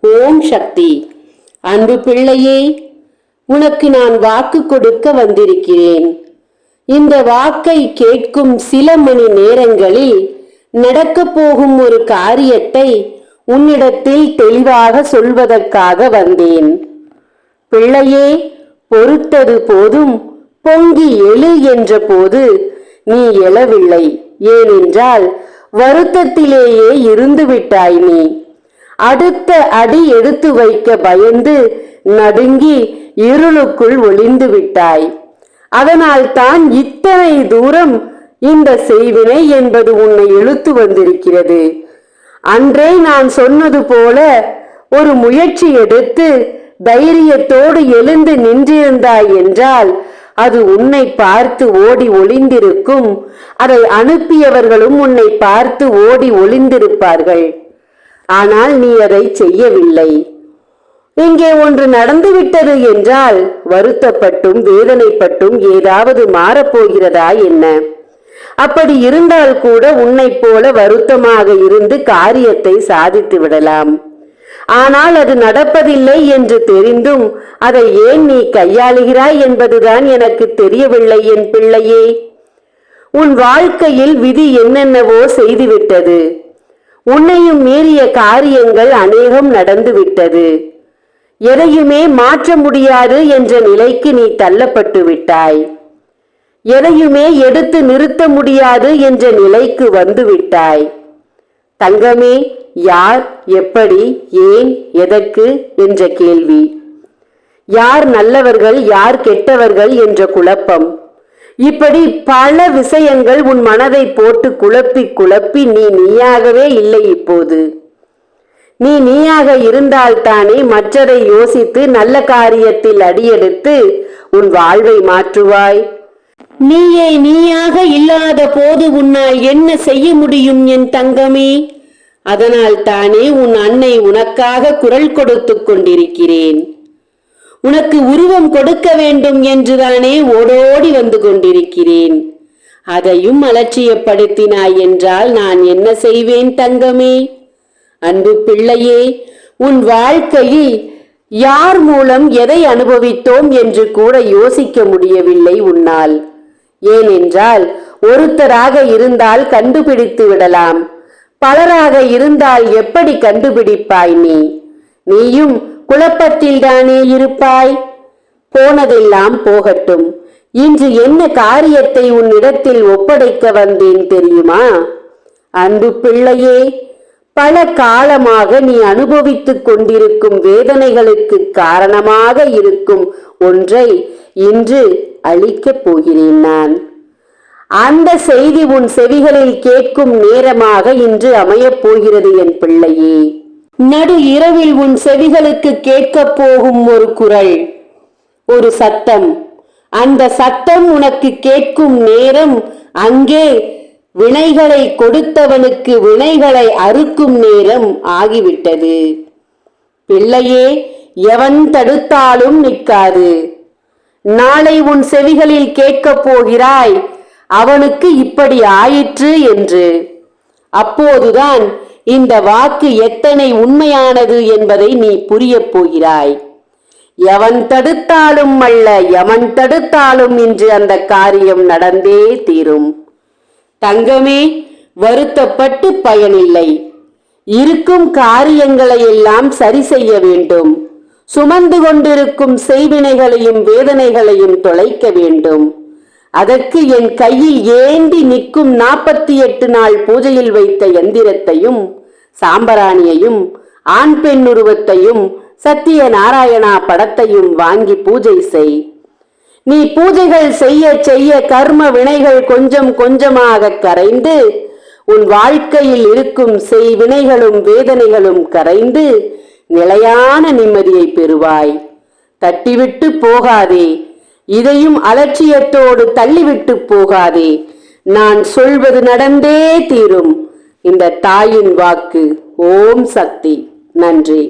ஓம் சக்தி. அன்பு பிள்ளையே, உனக்கு நான் வாக்கு கொடுக்க வந்திருக்கிறேன். இந்த வாக்கை கேட்கும் சில மணி நேரங்களில் நடக்கப் போகும் ஒரு காரியத்தை உன்னிடத்தில் தெளிவாக சொல்வதற்காக வந்தேன். பிள்ளையே, பொறுத்தது போதும், பொங்கி எழு என்ற போது நீ எழவில்லை. ஏனென்றால் வருத்தத்திலேயே இருந்து விட்டாய். நீ அடுத்த அடி எடுத்து வைக்க பயந்து நடுங்கி இருளுக்குள் ஒளிந்து விட்டாய். அதனால் தான் இத்தனை தூரம் இந்த செய்வினை என்பது உன்னை இழுத்து வந்திருக்கிறது. அன்றே நான் சொன்னது போல ஒரு முயற்சி எடுத்து தைரியத்தோடு எழுந்து நின்றிருந்தாய் என்றால் அது உன்னை பார்த்து ஓடி ஒளிந்திருக்கும். அதை அனுப்பியவர்களும் உன்னை பார்த்து ஓடி ஒளிந்திருப்பார்கள். ஆனால் நீ அதை செய்யவில்லை. இங்கே ஒன்று நடந்துவிட்டது என்றால் வருத்தப்பட்டும் வேதனைப்பட்டும் ஏதாவது மாறப்போகிறதா என்ன? அப்படி இருந்தால் கூட உன்னை போல வருத்தமாக இருந்து காரியத்தை சாதித்து விடலாம். ஆனால் அது நடப்பதில்லை என்று தெரிந்தும் அதை ஏன் நீ கையாளுகிறாய் என்பதுதான் எனக்கு தெரியவில்லை என் பிள்ளையே. உன் வாழ்க்கையில் விதி என்னென்னவோ செய்துவிட்டது. உன்னையும் மீறிய காரியங்கள் அநேகம் நடந்துவிட்டது. எதையுமே மாற்ற முடியாது என்ற நிலைக்கு நீ தள்ளப்பட்டு விட்டாய். எதையுமே எடுத்து நிறுத்த முடியாது என்ற நிலைக்கு வந்து விட்டாய். தங்கமே, யார், எப்படி, ஏன், எதற்கு என்ற கேள்வி, யார் நல்லவர்கள் யார் கெட்டவர்கள் என்ற குழப்பம், இப்படி பல விஷயங்கள் உன் மனதை போட்டு குழப்பி குழப்பி நீ நீயாகவே இல்லை. இப்போது நீ நீயாக இருந்தால்தானே மற்றதை யோசித்து நல்ல காரியத்தில் அடியெடுத்து உன் வாழ்வை மாற்றுவாய். நீயே நீயாக இல்லாத போது உன்னால் என்ன செய்ய முடியும் என் தங்கமே? அதனால் தானே உன் அன்னை உனக்காக குரல் கொடுத்து கொண்டிருக்கிறேன். உனக்கு உருவம் கொடுக்க வேண்டும் என்றுதானே ஓடோடி வந்து கொண்டிருக்கிறேன். அதையும் அலட்சியப்படுத்தினாய் என்றால் நான் என்ன செய்வேன் தங்கமே? அன்பு பிள்ளையே, உன் வாழ்க்கையில் யார் மூலம் எதை அனுபவித்தோம் என்று கூட யோசிக்க முடியவில்லை உன்னால். ஏனென்றால் ஒருத்தராக இருந்தால் கண்டுபிடித்து விடலாம். பலராக இருந்தால் எப்படி கண்டுபிடிப்பாய்? நீயும் குழப்பத்தில் தானே இருப்பாய். போனதெல்லாம் போகட்டும். இன்று என்ன காரியத்தை உன்னிடத்தில் ஒப்படைக்க வந்தேன் தெரியுமா? அன்பு பிள்ளையே, பல காலமாக நீ அனுபவித்துக் கொண்டிருக்கும் வேதனைகளுக்கு காரணமாக இருக்கும் ஒன்றை இன்று அளிக்கப் போகிறேன் நான். அந்த செய்தி உன் செவிகளில் கேட்கும் நேரமாக இன்று அமையப் போகிறது என் பிள்ளையே. நடு இரவில் உன் செவிகளுக்கு கேட்கப் போகும் ஒரு குரல், ஒரு சத்தம். அந்த சத்தம் உனக்கு கேட்கும் நேரம் அங்கே வினைகளை கொடுத்தவனுக்கு வினைகளை அறுக்கும் நேரம் ஆகிவிட்டது. பிள்ளையே, எவன் தடுத்தாலும் நிற்காது. நாளை உன் செவிகளில் கேட்கப் போகிறாய், அவனுக்கு இப்படி ஆயிற்று என்று. அப்போதுதான் இந்த வாக்கு எத்தனை உண்மையானது என்பதை நீ புரியப் போகிறாய். எவன் தடுத்தாலும் அல்ல, எவன் தடுத்தாலும் இன்று அந்த காரியம் நடந்தே தீரும். தங்கமே, வருத்தப்பட்டு பயனில்லை. இருக்கும் காரியங்களை எல்லாம் சரி செய்ய வேண்டும். சுமந்து கொண்டிருக்கும் செய்வினைகளையும் வேதனைகளையும் தொலைக்க வேண்டும். அதற்கு என் கையில் ஏந்தி நிற்கும் 48 நாள் பூஜையில் வைத்த எந்திரத்தையும் சாம்பராணியையும் ஆண் பெண் உருவத்தையும் சத்திய நாராயணா படத்தையும் வாங்கி பூஜை செய். நீ பூஜைகள் செய்ய செய்ய கர்ம வினைகள் கொஞ்சம் கொஞ்சமாக கரைந்து உன் வாழ்க்கையில் இருக்கும் செய்வினைகளும் வேதனைகளும் கரைந்து நிலையான நிம்மதியை பெறுவாய். தட்டிவிட்டு போகாதே. இதையும் அலட்சியத்தோடு தள்ளிவிட்டு போகாதே. நான் சொல்வது நடந்தே தீரும். இந்த தாயின் வாக்கு. ஓம் சக்தி. நன்றி.